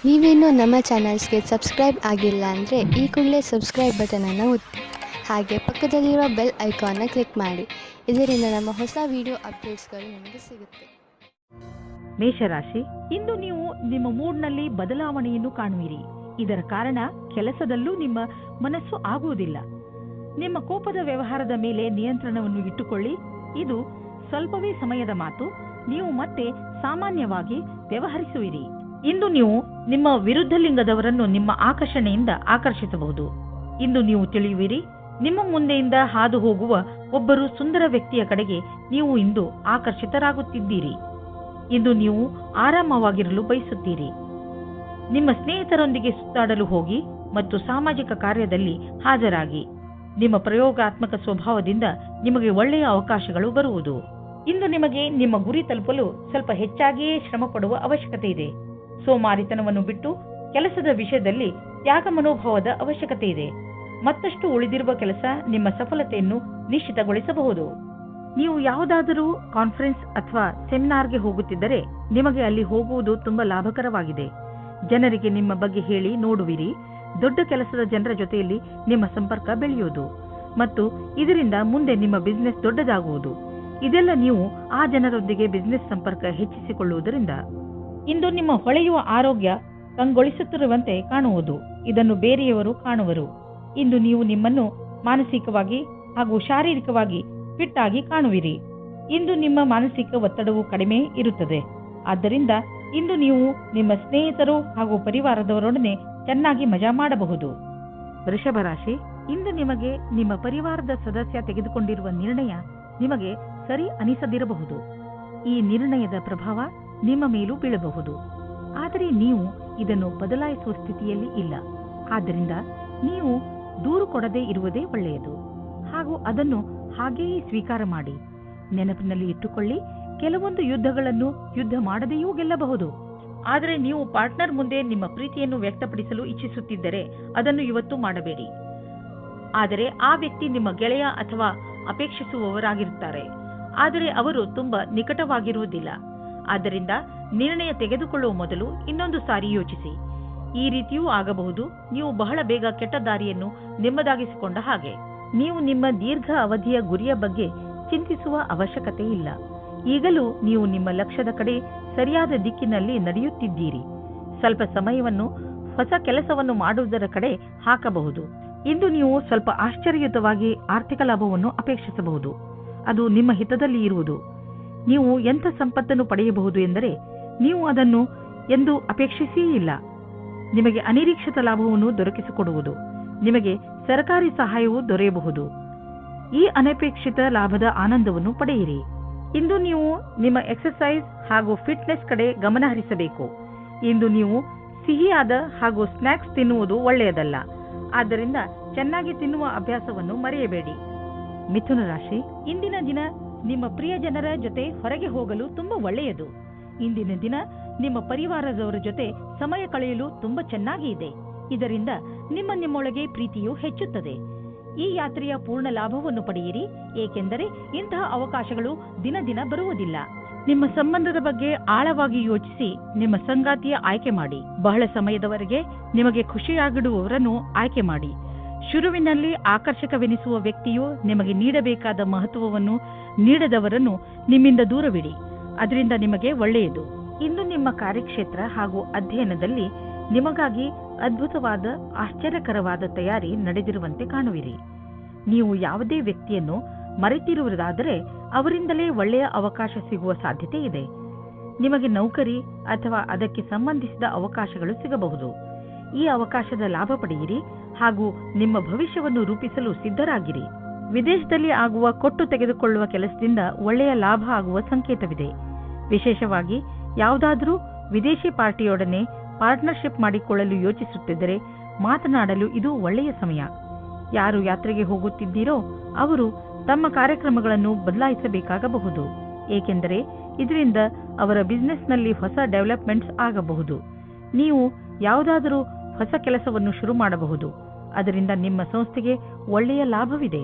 ನೀವೇನೂ ನಮ್ಮ ಚಾನಲ್ಸ್ಗೆ ಸಬ್ಸ್ಕ್ರೈಬ್ ಆಗಿಲ್ಲ ಅಂದರೆ ಈ ಕೂಡಲೇ ಸಬ್ಸ್ಕ್ರೈಬ್ ಬಟನನ್ನು ಒತ್ತಿ ಹಾಗೆ ಪಕ್ಕದಲ್ಲಿರೋ ಬೆಲ್ ಐಕಾನ್ನ ಕ್ಲಿಕ್ ಮಾಡಿ. ಇದರಿಂದ ನಮ್ಮ ಹೊಸ ವಿಡಿಯೋ ಅಪ್ಡೇಟ್ಸ್ಗಳು ನಿಮಗೆ ಸಿಗುತ್ತೆ. ಮೇಷರಾಶಿ, ಇಂದು ನೀವು ನಿಮ್ಮ ಮೂಡ್ನಲ್ಲಿ ಬದಲಾವಣೆಯನ್ನು ಕಾಣುವಿರಿ. ಇದರ ಕಾರಣ ಕೆಲಸದಲ್ಲೂ ನಿಮ್ಮ ಮನಸ್ಸು ಆಗುವುದಿಲ್ಲ. ನಿಮ್ಮ ಕೋಪದ ವ್ಯವಹಾರದ ಮೇಲೆ ನಿಯಂತ್ರಣವನ್ನು ಇಟ್ಟುಕೊಳ್ಳಿ. ಇದು ಸ್ವಲ್ಪವೇ ಸಮಯದ ಮಾತು. ನೀವು ಮತ್ತೆ ಸಾಮಾನ್ಯವಾಗಿ ವ್ಯವಹರಿಸುವಿರಿ. ಇಂದು ನೀವು ನಿಮ್ಮ ವಿರುದ್ಧ ಲಿಂಗದವರನ್ನು ನಿಮ್ಮ ಆಕರ್ಷಣೆಯಿಂದ ಆಕರ್ಷಿಸಬಹುದು. ಇಂದು ನೀವು ತಿಳಿಯುವಿರಿ, ನಿಮ್ಮ ಮುಂದೆಯಿಂದ ಹಾದು ಹೋಗುವ ಒಬ್ಬರು ಸುಂದರ ವ್ಯಕ್ತಿಯ ಕಡೆಗೆ ನೀವು ಇಂದು ಆಕರ್ಷಿತರಾಗುತ್ತಿದ್ದೀರಿ. ಇಂದು ನೀವು ಆರಾಮವಾಗಿರಲು ಬಯಸುತ್ತೀರಿ. ನಿಮ್ಮ ಸ್ನೇಹಿತರೊಂದಿಗೆ ಸುತ್ತಾಡಲು ಹೋಗಿ ಮತ್ತು ಸಾಮಾಜಿಕ ಕಾರ್ಯದಲ್ಲಿ ಹಾಜರಾಗಿ. ನಿಮ್ಮ ಪ್ರಯೋಗಾತ್ಮಕ ಸ್ವಭಾವದಿಂದ ನಿಮಗೆ ಒಳ್ಳೆಯ ಅವಕಾಶಗಳು ಬರುವುದು. ಇಂದು ನಿಮಗೆ ನಿಮ್ಮ ಗುರಿ ತಲುಪಲು ಸ್ವಲ್ಪ ಹೆಚ್ಚಾಗಿಯೇ ಶ್ರಮ ಪಡುವ ಅವಶ್ಯಕತೆ ಇದೆ. ಸೋಮಾರಿತನವನ್ನು ಬಿಟ್ಟು ಕೆಲಸದ ವಿಷಯದಲ್ಲಿ ತ್ಯಾಗ ಮನೋಭಾವದ ಅವಶ್ಯಕತೆ ಇದೆ. ಮತ್ತಷ್ಟು ಉಳಿದಿರುವ ಕೆಲಸ ನಿಮ್ಮ ಸಫಲತೆಯನ್ನು ನಿಶ್ಚಿತಗೊಳಿಸಬಹುದು. ನೀವು ಯಾವುದಾದರೂ ಕಾನ್ಫರೆನ್ಸ್ ಅಥವಾ ಸೆಮಿನಾರ್ಗೆ ಹೋಗುತ್ತಿದ್ದರೆ ನಿಮಗೆ ಅಲ್ಲಿ ಹೋಗುವುದು ತುಂಬಾ ಲಾಭಕರವಾಗಿದೆ. ಜನರಿಗೆ ನಿಮ್ಮ ಬಗ್ಗೆ ಹೇಳಿ ನೋಡುವಿರಿ. ದೊಡ್ಡ ಕೆಲಸದ ಜನರ ಜೊತೆಯಲ್ಲಿ ನಿಮ್ಮ ಸಂಪರ್ಕ ಬೆಳೆಯುವುದು ಮತ್ತು ಇದರಿಂದ ಮುಂದೆ ನಿಮ್ಮ ಬಿಸಿನೆಸ್ ದೊಡ್ಡದಾಗುವುದು. ಇದೆಲ್ಲ ನೀವು ಆ ಜನರೊಂದಿಗೆ ಬಿಸಿನೆಸ್ ಸಂಪರ್ಕ ಹೆಚ್ಚಿಸಿಕೊಳ್ಳುವುದರಿಂದ ಇಂದು ನಿಮ್ಮ ಹೊಳೆಯುವ ಆರೋಗ್ಯ ಕಂಗೊಳಿಸುತ್ತಿರುವಂತೆ ಕಾಣುವುದು. ಇದನ್ನು ಬೇರೆಯವರು ಕಾಣುವರು. ಇಂದು ನೀವು ನಿಮ್ಮನ್ನು ಮಾನಸಿಕವಾಗಿ ಹಾಗೂ ಶಾರೀರಿಕವಾಗಿ ಫಿಟ್ ಆಗಿ ಕಾಣುವಿರಿ. ಇಂದು ನಿಮ್ಮ ಮಾನಸಿಕ ಒತ್ತಡವು ಕಡಿಮೆ ಇರುತ್ತದೆ. ಆದ್ದರಿಂದ ಇಂದು ನೀವು ನಿಮ್ಮ ಸ್ನೇಹಿತರು ಹಾಗೂ ಪರಿವಾರದವರೊಡನೆ ಚೆನ್ನಾಗಿ ಮಜಾ ಮಾಡಬಹುದು. ವೃಷಭ ರಾಶಿ, ಇಂದು ನಿಮಗೆ ನಿಮ್ಮ ಪರಿವಾರದ ಸದಸ್ಯ ತೆಗೆದುಕೊಂಡಿರುವ ನಿರ್ಣಯ ನಿಮಗೆ ಸರಿ ಅನಿಸದಿರಬಹುದು. ಈ ನಿರ್ಣಯದ ಪ್ರಭಾವ ನಿಮ್ಮ ಮೇಲೂ ಬೀಳಬಹುದು. ಆದರೆ ನೀವು ಇದನ್ನು ಬದಲಾಯಿಸುವ ಸ್ಥಿತಿಯಲ್ಲಿ ಇಲ್ಲ. ಆದ್ದರಿಂದ ನೀವು ದೂರು ಕೊಡದೇ ಇರುವುದೇ ಒಳ್ಳೆಯದು ಹಾಗೂ ಅದನ್ನು ಹಾಗೆಯೇ ಸ್ವೀಕಾರ ಮಾಡಿ. ನೆನಪಿನಲ್ಲಿ ಇಟ್ಟುಕೊಳ್ಳಿ, ಕೆಲವೊಂದು ಯುದ್ಧಗಳನ್ನು ಯುದ್ಧ ಮಾಡದೆಯೂ ಗೆಲ್ಲಬಹುದು. ಆದರೆ ನೀವು ಪಾರ್ಟ್ನರ್ ಮುಂದೆ ನಿಮ್ಮ ಪ್ರೀತಿಯನ್ನು ವ್ಯಕ್ತಪಡಿಸಲು ಇಚ್ಛಿಸುತ್ತಿದ್ದರೆ ಅದನ್ನು ಇವತ್ತು ಮಾಡಬೇಡಿ. ಆದರೆ ಆ ವ್ಯಕ್ತಿ ನಿಮ್ಮ ಗೆಳೆಯ ಅಥವಾ ಅಪೇಕ್ಷಿಸುವವರಾಗಿರುತ್ತಾರೆ. ಆದರೆ ಅವರು ತುಂಬಾ ನಿಕಟವಾಗಿರುವುದಿಲ್ಲ. ಆದ್ದರಿಂದ ನಿರ್ಣಯ ತೆಗೆದುಕೊಳ್ಳುವ ಮೊದಲು ಇನ್ನೊಂದು ಸಾರಿ ಯೋಚಿಸಿ. ಈ ರೀತಿಯೂ ಆಗಬಹುದು. ನೀವು ಬಹಳ ಬೇಗ ಕೆಟ್ಟ ದಾರಿಯನ್ನು ನಿಮ್ಮದಾಗಿಸಿಕೊಂಡ ಹಾಗೆ. ನೀವು ನಿಮ್ಮ ದೀರ್ಘ ಅವಧಿಯ ಗುರಿಯ ಬಗ್ಗೆ ಚಿಂತಿಸುವ ಅವಶ್ಯಕತೆ ಇಲ್ಲ. ಈಗಲೂ ನೀವು ನಿಮ್ಮ ಲಕ್ಷ್ಯದ ಕಡೆ ಸರಿಯಾದ ದಿಕ್ಕಿನಲ್ಲಿ ನಡೆಯುತ್ತಿದ್ದೀರಿ. ಸ್ವಲ್ಪ ಸಮಯವನ್ನು ಹೊಸ ಕೆಲಸವನ್ನು ಮಾಡುವುದರ ಕಡೆ ಹಾಕಬಹುದು. ಇಂದು ನೀವು ಸ್ವಲ್ಪ ಆಶ್ಚರ್ಯಯುತವಾಗಿ ಆರ್ಥಿಕ ಲಾಭವನ್ನು ಅಪೇಕ್ಷಿಸಬಹುದು. ಅದು ನಿಮ್ಮ ಹಿತದಲ್ಲಿ ಇರುವುದು. ನೀವು ಎಂಥ ಸಂಪತ್ತನ್ನು ಪಡೆಯಬಹುದು ಎಂದರೆ ನೀವು ಅದನ್ನು ಎಂದು ಅಪೇಕ್ಷಿಸೇ ಇಲ್ಲ. ನಿಮಗೆ ಅನಿರೀಕ್ಷಿತ ಲಾಭವನ್ನು ದೊರಕಿಸಿಕೊಡುವುದು. ನಿಮಗೆ ಸರ್ಕಾರಿ ಸಹಾಯವೂ ದೊರೆಯಬಹುದು. ಈ ಅನಪೇಕ್ಷಿತ ಲಾಭದ ಆನಂದವನ್ನು ಪಡೆಯಿರಿ. ಇಂದು ನೀವು ನಿಮ್ಮ ಎಕ್ಸರ್ಸೈಸ್ ಹಾಗೂ ಫಿಟ್ನೆಸ್ ಕಡೆ ಗಮನ ಹರಿಸಬೇಕು. ಇಂದು ನೀವು ಸಿಹಿಯಾದ ಹಾಗೂ ಸ್ನ್ಯಾಕ್ಸ್ ತಿನ್ನುವುದು ಒಳ್ಳೆಯದಲ್ಲ. ಆದ್ದರಿಂದ ಚೆನ್ನಾಗಿ ತಿನ್ನುವ ಅಭ್ಯಾಸವನ್ನು ಮರೆಯಬೇಡಿ. ಮಿಥುನ ರಾಶಿ, ಇಂದಿನ ದಿನ ನಿಮ್ಮ ಪ್ರಿಯ ಜನರ ಜೊತೆ ಹೊರಗೆ ಹೋಗಲು ತುಂಬಾ ಒಳ್ಳೆಯದು. ಇಂದಿನ ದಿನ ನಿಮ್ಮ ಪರಿವಾರದವರ ಜೊತೆ ಸಮಯ ಕಳೆಯಲು ತುಂಬಾ ಚೆನ್ನಾಗಿ ಇದೆ. ಇದರಿಂದ ನಿಮ್ಮೊಳಗೆ ಪ್ರೀತಿಯು ಹೆಚ್ಚುತ್ತದೆ. ಈ ಯಾತ್ರೆಯ ಪೂರ್ಣ ಲಾಭವನ್ನು ಪಡೆಯಿರಿ, ಏಕೆಂದರೆ ಇಂತಹ ಅವಕಾಶಗಳು ದಿನ ದಿನ ಬರುವುದಿಲ್ಲ. ನಿಮ್ಮ ಸಂಬಂಧದ ಬಗ್ಗೆ ಆಳವಾಗಿ ಯೋಚಿಸಿ ನಿಮ್ಮ ಸಂಗಾತಿಯ ಆಯ್ಕೆ ಮಾಡಿ. ಬಹಳ ಸಮಯದವರೆಗೆ ನಿಮಗೆ ಖುಷಿಯಾಗಿಡುವವರನ್ನು ಆಯ್ಕೆ ಮಾಡಿ. ಶುರುವಿನಲ್ಲಿ ಆಕರ್ಷಕವೆನಿಸುವ ವ್ಯಕ್ತಿಯು ನಿಮಗೆ ನೀಡಬೇಕಾದ ಮಹತ್ವವನ್ನು ನೀಡದವರನ್ನು ನಿಮ್ಮಿಂದ ದೂರವಿಡಿ. ಅದರಿಂದ ನಿಮಗೆ ಒಳ್ಳೆಯದು. ಇಂದು ನಿಮ್ಮ ಕಾರ್ಯಕ್ಷೇತ್ರ ಹಾಗೂ ಅಧ್ಯಯನದಲ್ಲಿ ನಿಮಗಾಗಿ ಅದ್ಭುತವಾದ ಆಶ್ಚರ್ಯಕರವಾದ ತಯಾರಿ ನಡೆದಿರುವಂತೆ ಕಾಣುವಿರಿ. ನೀವು ಯಾವುದೇ ವ್ಯಕ್ತಿಯನ್ನು ಮರೆತಿರುವುದಾದರೆ ಅವರಿಂದಲೇ ಒಳ್ಳೆಯ ಅವಕಾಶ ಸಿಗುವ ಸಾಧ್ಯತೆ ಇದೆ. ನಿಮಗೆ ನೌಕರಿ ಅಥವಾ ಅದಕ್ಕೆ ಸಂಬಂಧಿಸಿದ ಅವಕಾಶಗಳು ಸಿಗಬಹುದು. ಈ ಅವಕಾಶದ ಲಾಭ ಪಡೆಯಿರಿ ಹಾಗೂ ನಿಮ್ಮ ಭವಿಷ್ಯವನ್ನು ರೂಪಿಸಲು ಸಿದ್ಧರಾಗಿರಿ. ವಿದೇಶದಲ್ಲಿ ಆಗುವ ಕೊಟ್ಟು ತೆಗೆದುಕೊಳ್ಳುವ ಕೆಲಸದಿಂದ ಒಳ್ಳೆಯ ಲಾಭ ಆಗುವ ಸಂಕೇತವಿದೆ. ವಿಶೇಷವಾಗಿ ಯಾವುದಾದರೂ ವಿದೇಶಿ ಪಾರ್ಟಿಯೊಡನೆ ಪಾರ್ಟ್ನರ್ಶಿಪ್ ಮಾಡಿಕೊಳ್ಳಲು ಯೋಚಿಸುತ್ತಿದ್ದರೆ ಮಾತನಾಡಲು ಇದು ಒಳ್ಳೆಯ ಸಮಯ. ಯಾರು ಯಾತ್ರೆಗೆ ಹೋಗುತ್ತಿದ್ದೀರೋ ಅವರು ತಮ್ಮ ಕಾರ್ಯಕ್ರಮಗಳನ್ನು ಬದಲಾಯಿಸಬೇಕಾಗಬಹುದು, ಏಕೆಂದರೆ ಇದರಿಂದ ಅವರ ಬಿಸಿನೆಸ್ನಲ್ಲಿ ಹೊಸ ಡೆವಲಪ್ಮೆಂಟ್ಸ್ ಆಗಬಹುದು. ನೀವು ಯಾವುದಾದರೂ ಹೊಸ ಕೆಲಸವನ್ನು ಶುರು ಮಾಡಬಹುದು. ಅದರಿಂದ ನಿಮ್ಮ ಸಂಸ್ಥೆಗೆ ಒಳ್ಳೆಯ ಲಾಭವಿದೆ.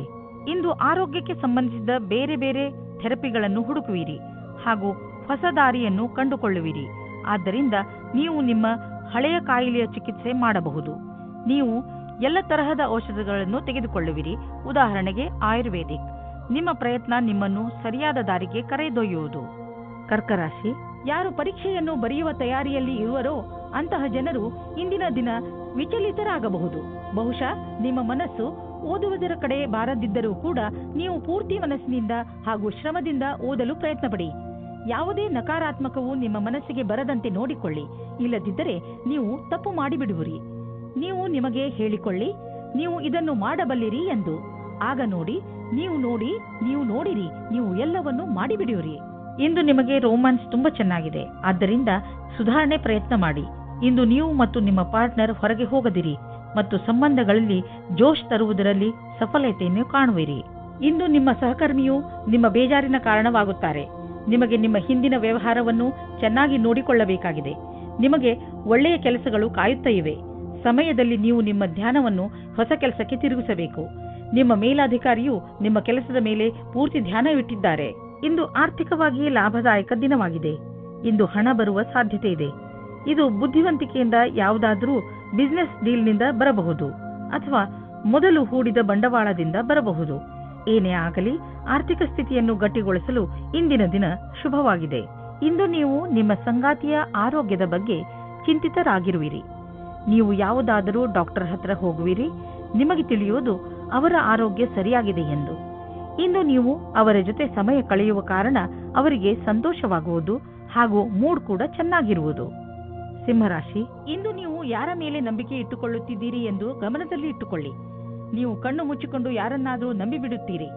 ಇಂದು ಆರೋಗ್ಯಕ್ಕೆ ಸಂಬಂಧಿಸಿದ ಬೇರೆ ಬೇರೆ ಥೆರಪಿಗಳನ್ನು ಹುಡುಕುವಿರಿ ಹಾಗೂ ಹೊಸ ದಾರಿಯನ್ನು ಕಂಡುಕೊಳ್ಳುವಿರಿ. ಆದ್ದರಿಂದ ನೀವು ನಿಮ್ಮ ಹಳೆಯ ಕಾಯಿಲೆಯ ಚಿಕಿತ್ಸೆ ಮಾಡಬಹುದು. ನೀವು ಎಲ್ಲ ತರಹದ ಔಷಧಗಳನ್ನು ತೆಗೆದುಕೊಳ್ಳುವಿರಿ. ಉದಾಹರಣೆಗೆ ಆಯುರ್ವೇದಿಕ್. ನಿಮ್ಮ ಪ್ರಯತ್ನ ನಿಮ್ಮನ್ನು ಸರಿಯಾದ ದಾರಿಗೆ ಕರೆದೊಯ್ಯುವುದು. ಕರ್ಕ ರಾಶಿ, ಯಾರು ಪರೀಕ್ಷೆಯನ್ನು ಬರೆಯುವ ತಯಾರಿಯಲ್ಲಿ ಇರುವರೋ ಅಂತಹ ಜನರು ಇಂದಿನ ದಿನ ವಿಚಲಿತರಾಗಬಹುದು. ಬಹುಶಃ ನಿಮ್ಮ ಮನಸ್ಸು ಓದುವುದರ ಕಡೆ ಬಾರದಿದ್ದರೂ ಕೂಡ ನೀವು ಪೂರ್ತಿ ಮನಸ್ಸಿನಿಂದ ಹಾಗೂ ಶ್ರಮದಿಂದ ಓದಲು ಪ್ರಯತ್ನಪಡಿ. ಯಾವುದೇ ನಕಾರಾತ್ಮಕವು ನಿಮ್ಮ ಮನಸ್ಸಿಗೆ ಬರದಂತೆ ನೋಡಿಕೊಳ್ಳಿ. ಇಲ್ಲದಿದ್ದರೆ ನೀವು ತಪ್ಪು ಮಾಡಿಬಿಡುವಿರಿ. ನೀವು ನಿಮಗೆ ಹೇಳಿಕೊಳ್ಳಿ, ನೀವು ಇದನ್ನು ಮಾಡಬಲ್ಲಿರಿ ಎಂದು. ಆಗ ನೀವು ನೋಡಿರಿ, ನೀವು ಎಲ್ಲವನ್ನೂ ಮಾಡಿಬಿಡುವಿರಿ. ಇಂದು ನಿಮಗೆ ರೋಮ್ಯಾನ್ಸ್ ತುಂಬಾ ಚೆನ್ನಾಗಿದೆ. ಆದ್ದರಿಂದ ಸುಧಾರಣೆ ಪ್ರಯತ್ನ ಮಾಡಿ. ಇಂದು ನೀವು ಮತ್ತು ನಿಮ್ಮ ಪಾರ್ಟ್ನರ್ ಹೊರಗೆ ಹೋಗದಿರಿ ಮತ್ತು ಸಂಬಂಧಗಳಲ್ಲಿ ಜೋಶ್ ತರುವುದರಲ್ಲಿ ಸಫಲತೆಯನ್ನು ಕಾಣುವಿರಿ. ಇಂದು ನಿಮ್ಮ ಸಹಕರ್ಮಿಯು ನಿಮ್ಮ ಬೇಜಾರಿನ ಕಾರಣವಾಗುತ್ತಾರೆ. ನಿಮಗೆ ನಿಮ್ಮ ಹಿಂದಿನ ವ್ಯವಹಾರವನ್ನು ಚೆನ್ನಾಗಿ ನೋಡಿಕೊಳ್ಳಬೇಕಾಗಿದೆ. ನಿಮಗೆ ಒಳ್ಳೆಯ ಕೆಲಸಗಳು ಕಾಯುತ್ತಾ ಇವೆ. ಸಮಯದಲ್ಲಿ ನೀವು ನಿಮ್ಮ ಧ್ಯಾನವನ್ನು ಹೊಸ ಕೆಲಸಕ್ಕೆ ತಿರುಗಿಸಬೇಕು. ನಿಮ್ಮ ಮೇಲಾಧಿಕಾರಿಯು ನಿಮ್ಮ ಕೆಲಸದ ಮೇಲೆ ಪೂರ್ತಿ ಧ್ಯಾನವಿಟ್ಟಿದ್ದಾರೆ. ಇಂದು ಆರ್ಥಿಕವಾಗಿ ಲಾಭದಾಯಕ ದಿನವಾಗಿದೆ. ಇಂದು ಹಣ ಬರುವ ಸಾಧ್ಯತೆ ಇದೆ. ಇದು ಬುದ್ಧಿವಂತಿಕೆಯಿಂದ ಯಾವುದಾದರೂ ಬಿಸಿನೆಸ್ ಡೀಲ್ನಿಂದ ಬರಬಹುದು ಅಥವಾ ಮೊದಲು ಹೂಡಿದ ಬಂಡವಾಳದಿಂದ ಬರಬಹುದು. ಏನೇ ಆಗಲಿ, ಆರ್ಥಿಕ ಸ್ಥಿತಿಯನ್ನು ಗಟ್ಟಿಗೊಳಿಸಲು ಇಂದಿನ ದಿನ ಶುಭವಾಗಿದೆ. ಇಂದು ನೀವು ನಿಮ್ಮ ಸಂಗಾತಿಯ ಆರೋಗ್ಯದ ಬಗ್ಗೆ ಚಿಂತಿತರಾಗಿರುವಿರಿ. ನೀವು ಯಾವುದಾದರೂ ಡಾಕ್ಟರ್ ಹತ್ರ ಹೋಗುವಿರಿ. ನಿಮಗೆ ತಿಳಿಯುವುದು ಅವರ ಆರೋಗ್ಯ ಸರಿಯಾಗಿದೆ ಎಂದು. ಇಂದು ನೀವು ಅವರ ಜೊತೆ ಸಮಯ ಕಳೆಯುವ ಕಾರಣ ಅವರಿಗೆ ಸಂತೋಷವಾಗುವುದು ಹಾಗೂ ಮೂಡ್ ಕೂಡ ಚೆನ್ನಾಗಿರುವುದು. ಸಿಂಹರಾಶಿ, ಇಂದು ನೀವು ಯಾರ ಮೇಲೆ ನಂಬಿಕೆ ಇಟ್ಟುಕೊಳ್ಳುತ್ತಿದ್ದೀರಿ ಎಂದು ಗಮನದಲ್ಲಿ ಇಟ್ಟುಕೊಳ್ಳಿ. ನೀವು ಕಣ್ಣು ಮುಚ್ಚಿಕೊಂಡು ಯಾರನ್ನಾದರೂ ನಂಬಿಬಿಡುತ್ತೀರಿ.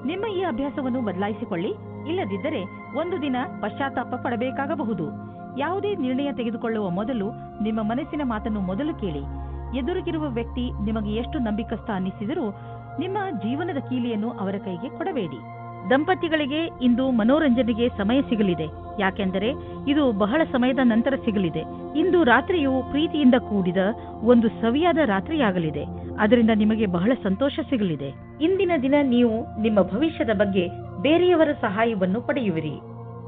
ನಿಮ್ಮ ಈ ಅಭ್ಯಾಸವನ್ನು ಬದಲಾಯಿಸಿಕೊಳ್ಳಿ. ಇಲ್ಲದಿದ್ದರೆ ಒಂದು ದಿನ ಪಶ್ಚಾತ್ತಾಪ ಪಡಬೇಕಾಗಬಹುದು. ಯಾವುದೇ ನಿರ್ಣಯ ತೆಗೆದುಕೊಳ್ಳುವ ಮೊದಲು ನಿಮ್ಮ ಮನಸ್ಸಿನ ಮಾತನ್ನು ಮೊದಲು ಕೇಳಿ. ಎದುರಿಗಿರುವ ವ್ಯಕ್ತಿ ನಿಮಗೆ ಎಷ್ಟು ನಂಬಿಕಸ್ಥ ಅನ್ನಿಸಿದರೂ ನಿಮ್ಮ ಜೀವನದ ಕೀಲಿಯನ್ನು ಅವರ ಕೈಗೆ ಕೊಡಬೇಡಿ. ದಂಪತಿಗಳಿಗೆ ಇಂದು ಮನೋರಂಜನೆಗೆ ಸಮಯ ಸಿಗಲಿದೆ. ಯಾಕೆಂದರೆ ಇದು ಬಹಳ ಸಮಯದ ನಂತರ ಸಿಗಲಿದೆ. ಇಂದು ರಾತ್ರಿಯು ಪ್ರೀತಿಯಿಂದ ಕೂಡಿದ ಒಂದು ಸವಿಯಾದ ರಾತ್ರಿಯಾಗಲಿದೆ. ಅದರಿಂದ ನಿಮಗೆ ಬಹಳ ಸಂತೋಷ ಸಿಗಲಿದೆ. ಇಂದಿನ ದಿನ ನೀವು ನಿಮ್ಮ ಭವಿಷ್ಯದ ಬಗ್ಗೆ ಬೇರೆಯವರ ಸಹಾಯವನ್ನು ಪಡೆಯುವಿರಿ.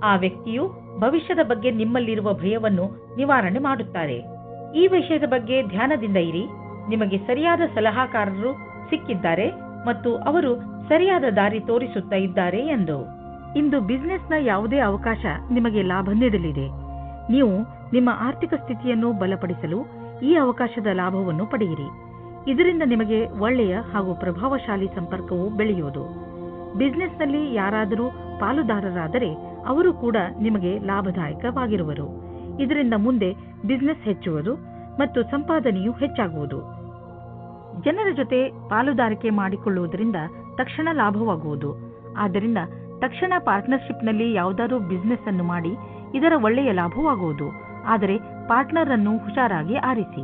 ಆ ವ್ಯಕ್ತಿಯು ಭವಿಷ್ಯದ ಬಗ್ಗೆ ನಿಮ್ಮಲ್ಲಿರುವ ಭಯವನ್ನು ನಿವಾರಣೆ ಮಾಡುತ್ತಾರೆ. ಈ ವಿಷಯದ ಬಗ್ಗೆ ಧ್ಯಾನದಿಂದ ಇರಿ. ನಿಮಗೆ ಸರಿಯಾದ ಸಲಹಾಕಾರರು ಸಿಕ್ಕಿದ್ದಾರೆ ಮತ್ತು ಅವರು ಸರಿಯಾದ ದಾರಿ ತೋರಿಸುತ್ತಾ ಇದ್ದಾರೆ ಎಂದು. ಇಂದು ಬಿಸಿನೆಸ್ನ ಯಾವುದೇ ಅವಕಾಶ ನಿಮಗೆ ಲಾಭ ನೀಡಲಿದೆ. ನೀವು ನಿಮ್ಮ ಆರ್ಥಿಕ ಸ್ಥಿತಿಯನ್ನು ಬಲಪಡಿಸಲು ಈ ಅವಕಾಶದ ಲಾಭವನ್ನು ಪಡೆಯಿರಿ. ಇದರಿಂದ ನಿಮಗೆ ಒಳ್ಳೆಯ ಹಾಗೂ ಪ್ರಭಾವಶಾಲಿ ಸಂಪರ್ಕವು ಬೆಳೆಯುವುದು. ಬಿಸಿನೆಸ್ನಲ್ಲಿ ಯಾರಾದರೂ ಪಾಲುದಾರರಾದರೆ ಅವರು ಕೂಡ ನಿಮಗೆ ಲಾಭದಾಯಕವಾಗಿರುವರು. ಇದರಿಂದ ಮುಂದೆ ಬಿಸಿನೆಸ್ ಹೆಚ್ಚುವುದು ಮತ್ತು ಸಂಪಾದನೆಯು ಹೆಚ್ಚಾಗುವುದು. ಜನರ ಜೊತೆ ಪಾಲುದಾರಿಕೆ ಮಾಡಿಕೊಳ್ಳುವುದರಿಂದ ತಕ್ಷಣ ಲಾಭವಾಗುವುದು. ಆದ್ದರಿಂದ ತಕ್ಷಣ ಪಾರ್ಟ್ನರ್ಶಿಪ್ನಲ್ಲಿ ಯಾವುದಾದ್ರೂ ಬಿಸಿನೆಸ್ ಅನ್ನು ಮಾಡಿ ಇದರ ಒಳ್ಳೆಯ ಲಾಭವಾಗುವುದು. ಆದರೆ ಪಾರ್ಟ್ನರ್ ಅನ್ನು ಹುಷಾರಾಗಿ ಆರಿಸಿ.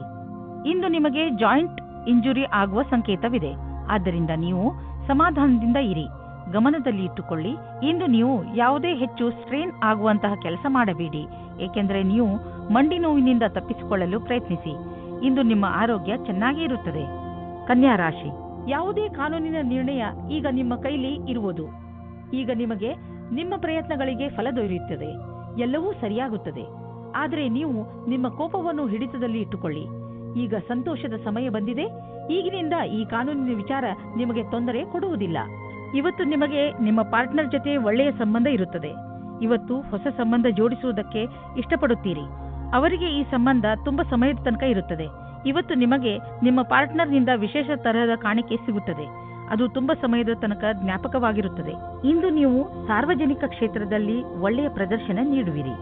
ಇಂದು ನಿಮಗೆ ಜಾಯಿಂಟ್ ಇಂಜುರಿ ಆಗುವ ಸಂಕೇತವಿದೆ. ಆದ್ದರಿಂದ ನೀವು ಸಮಾಧಾನದಿಂದ ಇರಿ. ಗಮನದಲ್ಲಿ ಇಟ್ಟುಕೊಳ್ಳಿ. ಇಂದು ನೀವು ಯಾವುದೇ ಹೆಚ್ಚು ಸ್ಟ್ರೇನ್ ಆಗುವಂತಹ ಕೆಲಸ ಮಾಡಬೇಡಿ. ಏಕೆಂದರೆ ನೀವು ಮಂಡಿ ನೋವಿನಿಂದ ತಪ್ಪಿಸಿಕೊಳ್ಳಲು ಪ್ರಯತ್ನಿಸಿ. ಇಂದು ನಿಮ್ಮ ಆರೋಗ್ಯ ಚೆನ್ನಾಗಿ ಇರುತ್ತದೆ. ಕನ್ಯಾ ರಾಶಿ, ಯಾವುದೇ ಕಾನೂನಿನ ನಿರ್ಣಯ ಈಗ ನಿಮ್ಮ ಕೈಲಿ ಇರುವುದು. ಈಗ ನಿಮಗೆ ನಿಮ್ಮ ಪ್ರಯತ್ನಗಳಿಗೆ ಫಲ ದೊರೆಯುತ್ತದೆ. ಎಲ್ಲವೂ ಸರಿಯಾಗುತ್ತದೆ. ಆದರೆ ನೀವು ನಿಮ್ಮ ಕೋಪವನ್ನು ಹಿಡಿತದಲ್ಲಿ ಇಟ್ಟುಕೊಳ್ಳಿ. ಈಗ ಸಂತೋಷದ ಸಮಯ ಬಂದಿದೆ. ಈಗಿನಿಂದ ಈ ಕಾನೂನಿನ ವಿಚಾರ ನಿಮಗೆ ತೊಂದರೆ ಕೊಡುವುದಿಲ್ಲ. ಇವತ್ತು ನಿಮಗೆ ನಿಮ್ಮ ಪಾರ್ಟ್ನರ್ ಜೊತೆ ಒಳ್ಳೆಯ ಸಂಬಂಧ ಇರುತ್ತದೆ. ಇವತ್ತು ಹೊಸ ಸಂಬಂಧ ಜೋಡಿಸುವುದಕ್ಕೆ ಇಷ್ಟಪಡುತ್ತೀರಿ. ಅವರಿಗೆ ಈ ಸಂಬಂಧ ತುಂಬಾ ಸಮಯದ ತನಕ ಇರುತ್ತದೆ. ಇವತ್ತು ನಿಮಗೆ ನಿಮ್ಮ ಪಾರ್ಟ್ನರ್ನಿಂದ ವಿಶೇಷ ತರಹದ ಕಾಣಿಕೆ ಸಿಗುತ್ತದೆ. ಅದು ತುಂಬಾ ಸಮಯದ ತನಕ ಜ್ಞಾಪಕವಾಗಿರುತ್ತದೆ. ಇಂದು ನೀವು ಸಾರ್ವಜನಿಕ ಕ್ಷೇತ್ರದಲ್ಲಿ ಒಳ್ಳೆಯ ಪ್ರದರ್ಶನ ನೀಡುವಿರಿ.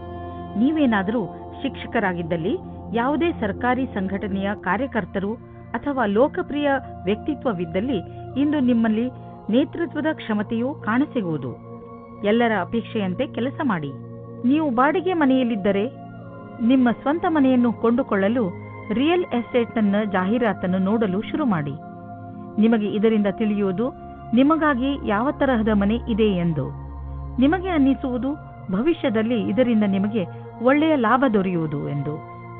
ನೀವೇನಾದರೂ ಶಿಕ್ಷಕರಾಗಿದ್ದಲ್ಲಿ, ಯಾವುದೇ ಸರ್ಕಾರಿ ಸಂಘಟನೆಯ ಕಾರ್ಯಕರ್ತರು ಅಥವಾ ಲೋಕಪ್ರಿಯ ವ್ಯಕ್ತಿತ್ವವಿದ್ದಲ್ಲಿ ಇಂದು ನಿಮ್ಮಲ್ಲಿ ನೇತೃತ್ವದ ಕ್ಷಮತೆಯು ಕಾಣಸಿಗುವುದು. ಎಲ್ಲರ ಅಪೇಕ್ಷೆಯಂತೆ ಕೆಲಸ ಮಾಡಿ. ನೀವು ಬಾಡಿಗೆ ಮನೆಯಲ್ಲಿದ್ದರೆ ನಿಮ್ಮ ಸ್ವಂತ ಮನೆಯನ್ನು ಕೊಂಡುಕೊಳ್ಳಲು ರಿಯಲ್ ಎಸ್ಟೇಟ್ನ ಜಾಹೀರಾತನ್ನು ನೋಡಲು ಶುರು ಮಾಡಿ. ನಿಮಗೆ ಇದರಿಂದ ತಿಳಿಯುವುದು ನಿಮಗಾಗಿ ಯಾವ ತರಹದ ಮನೆ ಇದೆ ಎಂದು. ನಿಮಗೆ ಅನ್ನಿಸುವುದು ಭವಿಷ್ಯದಲ್ಲಿ ಇದರಿಂದ ನಿಮಗೆ ಒಳ್ಳೆಯ ಲಾಭ ದೊರೆಯುವುದು ಎಂದು.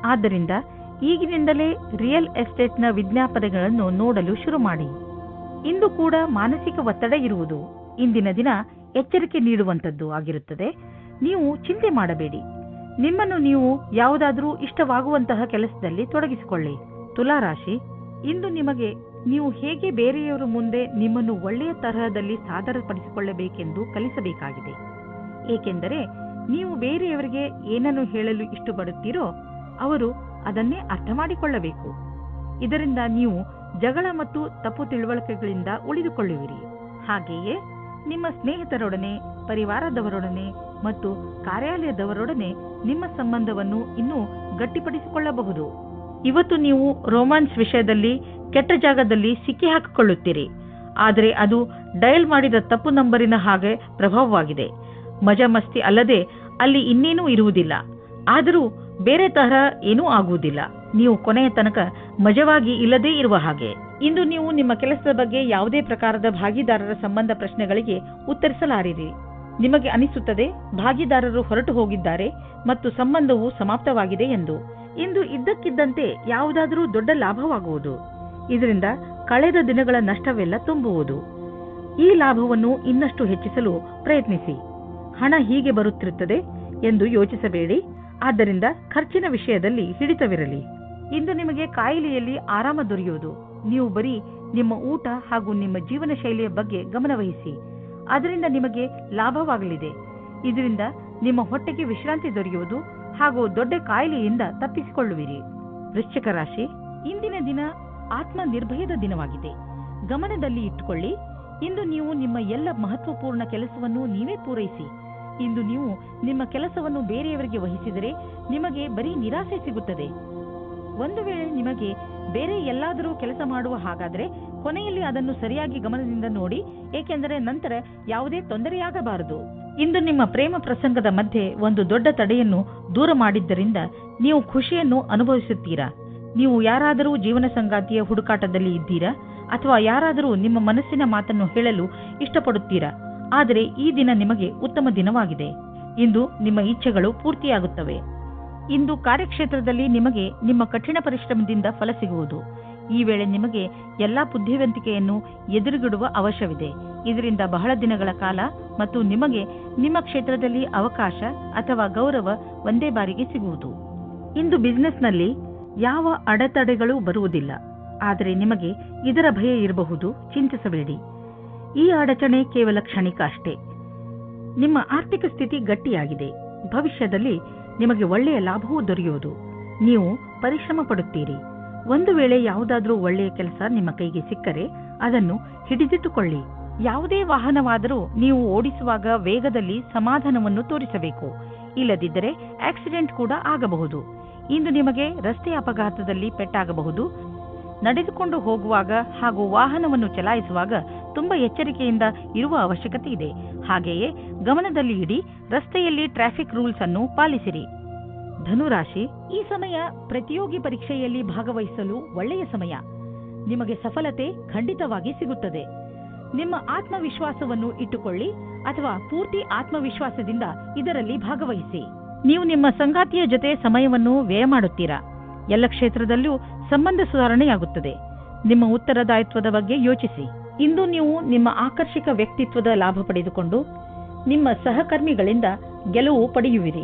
ಆದ್ದರಿಂದ ಈಗಿನಿಂದಲೇ ರಿಯಲ್ ಎಸ್ಟೇಟ್ನ ವಿಜ್ಞಾಪನೆಗಳನ್ನು ನೋಡಲು ಶುರು ಮಾಡಿ. ಇಂದು ಕೂಡ ಮಾನಸಿಕ ಒತ್ತಡ ಇರುವುದು. ಇಂದಿನ ದಿನ ಎಚ್ಚರಿಕೆ ನೀಡುವಂಥದ್ದು ಆಗಿರುತ್ತದೆ. ನೀವು ಚಿಂತೆ ಮಾಡಬೇಡಿ. ನಿಮ್ಮನ್ನು ನೀವು ಯಾವುದಾದ್ರೂ ಇಷ್ಟವಾಗುವಂತಹ ಕೆಲಸದಲ್ಲಿ ತೊಡಗಿಸಿಕೊಳ್ಳಿ. ತುಲಾರಾಶಿ, ಇಂದು ನಿಮಗೆ ನೀವು ಹೇಗೆ ಬೇರೆಯವರ ಮುಂದೆ ನಿಮ್ಮನ್ನು ಒಳ್ಳೆಯ ತರಹದಲ್ಲಿ ಸಾದರಪಡಿಸಿಕೊಳ್ಳಬೇಕೆಂದು ಕಲಿಸಬೇಕಾಗಿದೆ. ಏಕೆಂದರೆ ನೀವು ಬೇರೆಯವರಿಗೆ ಏನನ್ನು ಹೇಳಲು ಇಷ್ಟಪಡುತ್ತೀರೋ ಅವರು ಅದನ್ನೇ ಅರ್ಥ ಮಾಡಿಕೊಳ್ಳಬೇಕು. ಇದರಿಂದ ನೀವು ಜಗಳ ಮತ್ತು ತಪ್ಪು ತಿಳುವಳಿಕೆಗಳಿಂದ ಉಳಿದುಕೊಳ್ಳುವಿರಿ. ಹಾಗೆಯೇ ನಿಮ್ಮ ಸ್ನೇಹಿತರೊಡನೆ, ಪರಿವಾರದವರೊಡನೆ ಮತ್ತು ಕಾರ್ಯಾಲಯದವರೊಡನೆ ನಿಮ್ಮ ಸಂಬಂಧವನ್ನು ಇನ್ನೂ ಗಟ್ಟಿಪಡಿಸಿಕೊಳ್ಳಬಹುದು. ಇವತ್ತು ನೀವು ರೋಮ್ಯಾನ್ಸ್ ವಿಷಯದಲ್ಲಿ ಕೆಟ್ಟ ಜಾಗದಲ್ಲಿ ಸಿಕ್ಕಿ ಹಾಕಿಕೊಳ್ಳುತ್ತೀರಿ. ಆದರೆ ಅದು ಡಯಲ್ ಮಾಡಿದ ತಪ್ಪು ನಂಬರಿನ ಹಾಗೆ ಪ್ರಭಾವವಾಗಿದೆ. ಮಜಾ ಮಸ್ತಿ ಅಲ್ಲದೆ ಅಲ್ಲಿ ಇನ್ನೇನೂ ಇರುವುದಿಲ್ಲ. ಆದರೂ ಬೇರೆ ತರಹ ಏನೂ ಆಗುವುದಿಲ್ಲ. ನೀವು ಕೊನೆಯ ತನಕ ಮಜವಾಗಿ ಇಲ್ಲದೇ ಇರುವ ಹಾಗೆ. ಇಂದು ನೀವು ನಿಮ್ಮ ಕೆಲಸದ ಬಗ್ಗೆ ಯಾವುದೇ ಪ್ರಕಾರದ ಭಾಗಿದಾರರ ಸಂಬಂಧ ಪ್ರಶ್ನೆಗಳಿಗೆ ಉತ್ತರಿಸಲಾರಿರಿ. ನಿಮಗೆ ಅನಿಸುತ್ತದೆ ಭಾಗಿದಾರರು ಹೊರಟು ಹೋಗಿದ್ದಾರೆ ಮತ್ತು ಸಂಬಂಧವು ಸಮಾಪ್ತವಾಗಿದೆ ಎಂದು. ಇಂದು ಇದ್ದಕ್ಕಿದ್ದಂತೆ ಯಾವುದಾದರೂ ದೊಡ್ಡ ಲಾಭವಾಗುವುದು. ಇದರಿಂದ ಕಳೆದ ದಿನಗಳ ನಷ್ಟವೆಲ್ಲ ತುಂಬುವುದು. ಈ ಲಾಭವನ್ನು ಇನ್ನಷ್ಟು ಹೆಚ್ಚಿಸಲು ಪ್ರಯತ್ನಿಸಿ. ಹಣ ಹೀಗೆ ಬರುತ್ತಿರುತ್ತದೆ ಎಂದು ಯೋಚಿಸಬೇಡಿ. ಆದ್ದರಿಂದ ಖರ್ಚಿನ ವಿಷಯದಲ್ಲಿ ಹಿಡಿತವಿರಲಿ. ಇಂದು ನಿಮಗೆ ಕಾಯಿಲೆಯಲ್ಲಿ ಆರಾಮ ದೊರೆಯುವುದು. ನೀವು ಬರೀ ನಿಮ್ಮ ಊಟ ಹಾಗೂ ನಿಮ್ಮ ಜೀವನ ಶೈಲಿಯ ಬಗ್ಗೆ ಗಮನವಹಿಸಿ. ಅದರಿಂದ ನಿಮಗೆ ಲಾಭವಾಗಲಿದೆ. ಇದರಿಂದ ನಿಮ್ಮ ಹೊಟ್ಟೆಗೆ ವಿಶ್ರಾಂತಿ ದೊರೆಯುವುದು ಹಾಗೂ ದೊಡ್ಡ ಕಾಯಿಲೆಯಿಂದ ತಪ್ಪಿಸಿಕೊಳ್ಳುವಿರಿ. ವೃಶ್ಚಿಕ ರಾಶಿ, ಇಂದಿನ ದಿನ ಆತ್ಮ ನಿರ್ಭಯದ ದಿನವಾಗಿದೆ. ಗಮನದಲ್ಲಿ ಇಟ್ಟುಕೊಳ್ಳಿ. ಇಂದು ನೀವು ನಿಮ್ಮ ಎಲ್ಲ ಮಹತ್ವಪೂರ್ಣ ಕೆಲಸವನ್ನು ನೀವೇ ಪೂರೈಸಿ. ಇಂದು ನೀವು ನಿಮ್ಮ ಕೆಲಸವನ್ನು ಬೇರೆಯವರಿಗೆ ವಹಿಸಿದರೆ ನಿಮಗೆ ಬರೀ ನಿರಾಸೆ ಸಿಗುತ್ತದೆ. ಒಂದು ವೇಳೆ ನಿಮಗೆ ಬೇರೆ ಎಲ್ಲಾದರೂ ಕೆಲಸ ಮಾಡುವ ಹಾಗಾದರೆ ಕೊನೆಯಲ್ಲಿ ಅದನ್ನು ಸರಿಯಾಗಿ ಗಮನದಿಂದ ನೋಡಿ. ಏಕೆಂದರೆ ನಂತರ ಯಾವುದೇ ತೊಂದರೆಯಾಗಬಾರದು. ಇಂದು ನಿಮ್ಮ ಪ್ರೇಮ ಪ್ರಸಂಗದ ಮಧ್ಯೆ ಒಂದು ದೊಡ್ಡ ತಡೆಯನ್ನು ದೂರ ಮಾಡಿದ್ದರಿಂದ ನೀವು ಖುಷಿಯನ್ನು ಅನುಭವಿಸುತ್ತೀರಾ. ನೀವು ಯಾರಾದರೂ ಜೀವನ ಸಂಗಾತಿಯ ಹುಡುಕಾಟದಲ್ಲಿ ಇದ್ದೀರಾ ಅಥವಾ ಯಾರಾದರೂ ನಿಮ್ಮ ಮನಸ್ಸಿನ ಮಾತನ್ನು ಹೇಳಲು ಇಷ್ಟಪಡುತ್ತೀರಾ. ಆದರೆ ಈ ದಿನ ನಿಮಗೆ ಉತ್ತಮ ದಿನವಾಗಿದೆ. ಇಂದು ನಿಮ್ಮ ಇಚ್ಛೆಗಳು ಪೂರ್ತಿಯಾಗುತ್ತವೆ. ಇಂದು ಕಾರ್ಯಕ್ಷೇತ್ರದಲ್ಲಿ ನಿಮಗೆ ನಿಮ್ಮ ಕಠಿಣ ಪರಿಶ್ರಮದಿಂದ ಫಲ ಸಿಗುವುದು. ಈ ವೇಳೆ ನಿಮಗೆ ಎಲ್ಲಾ ಬುದ್ಧಿವಂತಿಕೆಯನ್ನು ಎದುರುಗಿಡುವ ಅವಶ್ಯವಿದೆ. ಇದರಿಂದ ಬಹಳ ದಿನಗಳ ಕಾಲ ಮತ್ತು ನಿಮಗೆ ನಿಮ್ಮ ಕ್ಷೇತ್ರದಲ್ಲಿ ಅವಕಾಶ ಅಥವಾ ಗೌರವ ಒಂದೇ ಬಾರಿಗೆ ಸಿಗುವುದು. ಇಂದು ಬಿಸಿನೆಸ್ನಲ್ಲಿ ಯಾವ ಅಡೆತಡೆಗಳು ಬರುವುದಿಲ್ಲ. ಆದರೆ ನಿಮಗೆ ಇದರ ಭಯ ಇರಬಹುದು. ಚಿಂತಿಸಬೇಡಿ. ಈ ಅಡಚಣೆ ಕೇವಲ ಕ್ಷಣಿಕ ಅಷ್ಟೇ. ನಿಮ್ಮ ಆರ್ಥಿಕ ಸ್ಥಿತಿ ಗಟ್ಟಿಯಾಗಿದೆ. ಭವಿಷ್ಯದಲ್ಲಿ ನಿಮಗೆ ಒಳ್ಳೆಯ ಲಾಭವೂ ದೊರೆಯುವುದು. ನೀವು ಪರಿಶ್ರಮ ಪಡುತ್ತೀರಿ. ಒಂದು ವೇಳೆ ಯಾವುದಾದ್ರೂ ಒಳ್ಳೆಯ ಕೆಲಸ ನಿಮ್ಮ ಕೈಗೆ ಸಿಕ್ಕರೆ ಅದನ್ನು ಹಿಡಿದಿಟ್ಟುಕೊಳ್ಳಿ. ಯಾವುದೇ ವಾಹನವಾದರೂ ನೀವು ಓಡಿಸುವಾಗ ವೇಗದಲ್ಲಿ ಸಮಾಧಾನವನ್ನು ತೋರಿಸಬೇಕು. ಇಲ್ಲದಿದ್ದರೆ ಆಕ್ಸಿಡೆಂಟ್ ಕೂಡ ಆಗಬಹುದು. ಇಂದು ನಿಮಗೆ ರಸ್ತೆ ಅಪಘಾತದಲ್ಲಿ ಪೆಟ್ಟಾಗಬಹುದು. ನಡೆದುಕೊಂಡು ಹೋಗುವಾಗ ಹಾಗೂ ವಾಹನವನ್ನು ಚಲಾಯಿಸುವಾಗ ತುಂಬಾ ಎಚ್ಚರಿಕೆಯಿಂದ ಇರುವ ಅವಶ್ಯಕತೆ ಇದೆ. ಹಾಗೆಯೇ ಗಮನದಲ್ಲಿ ಇಡಿ. ರಸ್ತೆಯಲ್ಲಿ ಟ್ರಾಫಿಕ್ ರೂಲ್ಸ್ ಅನ್ನು ಪಾಲಿಸಿರಿ. ಧನುರಾಶಿ, ಈ ಸಮಯ ಪ್ರತಿಯೋಗಿ ಪರೀಕ್ಷೆಯಲ್ಲಿ ಭಾಗವಹಿಸಲು ಒಳ್ಳೆಯ ಸಮಯ. ನಿಮಗೆ ಸಫಲತೆ ಖಂಡಿತವಾಗಿ ಸಿಗುತ್ತದೆ. ನಿಮ್ಮ ಆತ್ಮವಿಶ್ವಾಸವನ್ನು ಇಟ್ಟುಕೊಳ್ಳಿ ಅಥವಾ ಪೂರ್ತಿ ಆತ್ಮವಿಶ್ವಾಸದಿಂದ ಇದರಲ್ಲಿ ಭಾಗವಹಿಸಿ. ನೀವು ನಿಮ್ಮ ಸಂಗಾತಿಯ ಜೊತೆ ಸಮಯವನ್ನು ವ್ಯಯ ಮಾಡುತ್ತೀರಾ. ಎಲ್ಲ ಕ್ಷೇತ್ರದಲ್ಲೂ ಸಂಬಂಧ ಸುಧಾರಣೆಯಾಗುತ್ತದೆ. ನಿಮ್ಮ ಉತ್ತರದಾಯಿತ್ವದ ಬಗ್ಗೆ ಯೋಚಿಸಿ. ಇಂದು ನೀವು ನಿಮ್ಮ ಆಕರ್ಷಕ ವ್ಯಕ್ತಿತ್ವದ ಲಾಭ ಪಡೆದುಕೊಂಡು ನಿಮ್ಮ ಸಹಕರ್ಮಿಗಳಿಂದ ಗೆಲುವು ಪಡೆಯುವಿರಿ.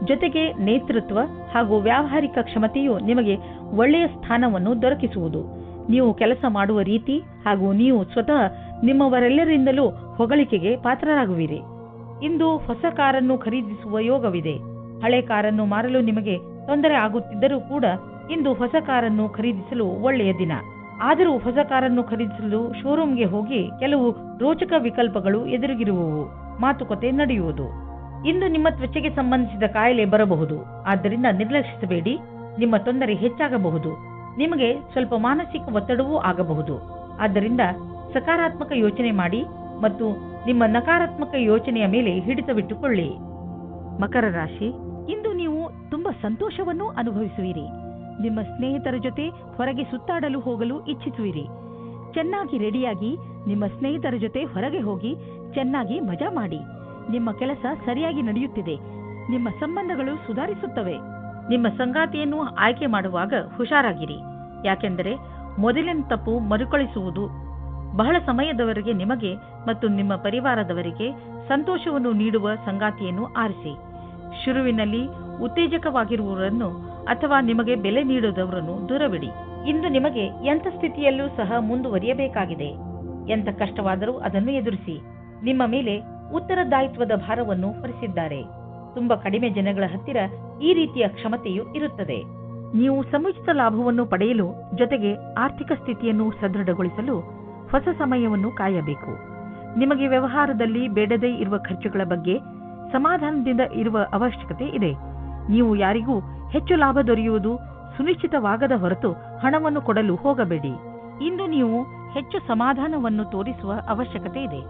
ಜೊತೆಗೆ ನೇತೃತ್ವ ಹಾಗೂ ವ್ಯಾವಹಾರಿಕ ಕ್ಷಮತೆಯು ನಿಮಗೆ ಒಳ್ಳೆಯ ಸ್ಥಾನವನ್ನು ದೊರಕಿಸುವುದು. ನೀವು ಕೆಲಸ ಮಾಡುವ ರೀತಿ ಹಾಗೂ ನೀವು ಸ್ವತಃ ನಿಮ್ಮವರೆಲ್ಲರಿಂದಲೂ ಹೊಗಳಿಕೆಗೆ ಪಾತ್ರರಾಗುವಿರಿ. ಇಂದು ಹೊಸ ಕಾರನ್ನು ಖರೀದಿಸುವ ಯೋಗವಿದೆ. ಹಳೆ ಕಾರನ್ನು ಮಾರಲು ನಿಮಗೆ ತೊಂದರೆ ಆಗುತ್ತಿದ್ದರೂ ಕೂಡ ಇಂದು ಹೊಸ ಕಾರನ್ನು ಖರೀದಿಸಲು ಒಳ್ಳೆಯ ದಿನ. ಆದರೂ ಹೊಸ ಕಾರನ್ನು ಖರೀದಿಸಲು ಶೋರೂಮ್ಗೆ ಹೋಗಿ ಕೆಲವು ರೋಚಕ ವಿಕಲ್ಪಗಳು ಎದುರಿಗಿರುವವು. ಮಾತುಕತೆ ನಡೆಯುವುದು. ಇಂದು ನಿಮ್ಮ ತ್ವಚೆಗೆ ಸಂಬಂಧಿಸಿದ ಕಾಯಿಲೆ ಬರಬಹುದು. ಆದ್ದರಿಂದ ನಿರ್ಲಕ್ಷಿಸಬೇಡಿ. ನಿಮ್ಮ ತೊಂದರೆ ಹೆಚ್ಚಾಗಬಹುದು. ನಿಮಗೆ ಸ್ವಲ್ಪ ಮಾನಸಿಕ ಒತ್ತಡವೂ ಆಗಬಹುದು. ಆದ್ದರಿಂದ ಸಕಾರಾತ್ಮಕ ಯೋಚನೆ ಮಾಡಿ ಮತ್ತು ನಿಮ್ಮ ನಕಾರಾತ್ಮಕ ಯೋಚನೆಯ ಮೇಲೆ ಹಿಡಿತವಿಟ್ಟುಕೊಳ್ಳಿ. ಮಕರ ರಾಶಿ, ಇಂದು ನೀವು ತುಂಬಾ ಸಂತೋಷವನ್ನು ಅನುಭವಿಸುವಿರಿ. ನಿಮ್ಮ ಸ್ನೇಹಿತರ ಜೊತೆ ಹೊರಗೆ ಸುತ್ತಾಡಲು ಹೋಗಲು ಇಚ್ಛಿಸುವಿರಿ. ಚೆನ್ನಾಗಿ ರೆಡಿಯಾಗಿ ನಿಮ್ಮ ಸ್ನೇಹಿತರ ಜೊತೆ ಹೊರಗೆ ಹೋಗಿ ಚೆನ್ನಾಗಿ ಮಜಾ ಮಾಡಿ. ನಿಮ್ಮ ಕೆಲಸ ಸರಿಯಾಗಿ ನಡೆಯುತ್ತಿದೆ. ನಿಮ್ಮ ಸಂಬಂಧಗಳು ಸುಧಾರಿಸುತ್ತವೆ. ನಿಮ್ಮ ಸಂಗಾತಿಯನ್ನು ಆಯ್ಕೆ ಮಾಡುವಾಗ ಹುಷಾರಾಗಿರಿ. ಯಾಕೆಂದರೆ ಮೊದಲಿನ ತಪ್ಪು ಮರುಕಳಿಸುವುದು. ಬಹಳ ಸಮಯದವರೆಗೆ ನಿಮಗೆ ಮತ್ತು ನಿಮ್ಮ ಪರಿವಾರದವರಿಗೆ ಸಂತೋಷವನ್ನು ನೀಡುವ ಸಂಗಾತಿಯನ್ನು ಆರಿಸಿ. ಶುರುವಿನಲ್ಲಿ ಉತ್ತೇಜಕವಾಗಿರುವವರನ್ನು ಅಥವಾ ನಿಮಗೆ ಬೆಲೆ ನೀಡುವುದವರನ್ನು ದೂರವಿಡಿ. ಇಂದು ನಿಮಗೆ ಎಂಥ ಸ್ಥಿತಿಯಲ್ಲೂ ಸಹ ಮುಂದುವರಿಯಬೇಕಾಗಿದೆ. ಎಂಥ ಕಷ್ಟವಾದರೂ ಅದನ್ನು ಎದುರಿಸಿ. ನಿಮ್ಮ ಮೇಲೆ ಉತ್ತರದಾಯಿತ್ವದ ಭಾರವನ್ನು ಹೊರಿಸಿದ್ದಾರೆ. ತುಂಬಾ ಕಡಿಮೆ ಜನಗಳ ಹತ್ತಿರ ಈ ರೀತಿಯ ಕ್ಷಮತೆಯು ಇರುತ್ತದೆ. ನೀವು ಸಮುಚಿತ ಲಾಭವನ್ನು ಪಡೆಯಲು ಜೊತೆಗೆ ಆರ್ಥಿಕ ಸ್ಥಿತಿಯನ್ನು ಸದೃಢಗೊಳಿಸಲು ಹೊಸ ಸಮಯವನ್ನು ಕಾಯಬೇಕು. ನಿಮಗೆ ವ್ಯವಹಾರದಲ್ಲಿ ಬೇಡದೇ ಇರುವ ಖರ್ಚುಗಳ ಬಗ್ಗೆ ಸಮಾಧಾನದಿಂದ ಇರುವ ಅವಶ್ಯಕತೆ ಇದೆ. ನೀವು ಯಾರಿಗೂ ಹೆಚ್ಚು ಲಾಭ ದೊರೆಯುವುದು ಸುನಿಶ್ಚಿತವಾಗದ ಹೊರತು ಹಣವನ್ನು ಕೊಡಲು ಹೋಗಬೇಡಿ. ಇಂದು ನೀವು ಹೆಚ್ಚು ಸಮಾಧಾನವನ್ನು ತೋರಿಸುವ ಅವಶ್ಯಕತೆ ಇದೆ.